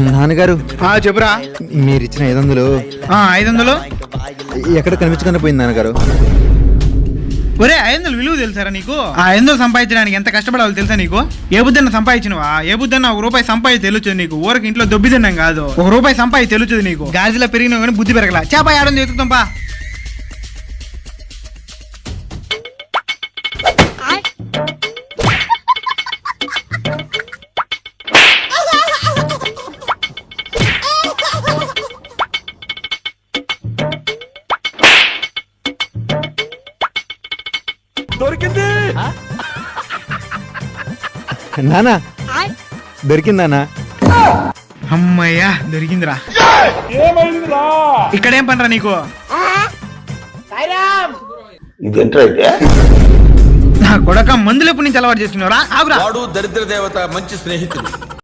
నాన్నగారు చెప్పురా. మీరు ఇచ్చిన 500 500 ఎక్కడ కనిపించకుండా పోయింది నాన్నగారు. ఒరే 500 విలువ తెలుసారా నీకు? 500 సంపాదించడానికి ఎంత కష్టపడాలో తెలుసా నీకు? ఏ బుద్ధన్న సంపాదించినవా? ఏ బుద్ధన్న 1 రూపాయి సంపాదించి తెలుస్తుంది నీకు? ఊరికి ఇంట్లో దొబ్బి తిన్నాం కాదు, 1 రూపాయి సంపాదించి తెలుస్తుంది నీకు. గాజులో పెరిగినా కానీ బుద్ధి పెరగల. చేప ఆడని ఎత్తుకుతాంపా. దొరికింది నానా, దొరికిందానా? అమ్మయ్యా దొరికిందిరా. ఇక్కడేం పనిరా నీకు? నా కొడక మందులు ఎప్పటి నుంచి అలవాటు చేస్తున్నారా? ఆగురా. వాడు దరిద్ర దేవత మంచి స్నేహితుడు.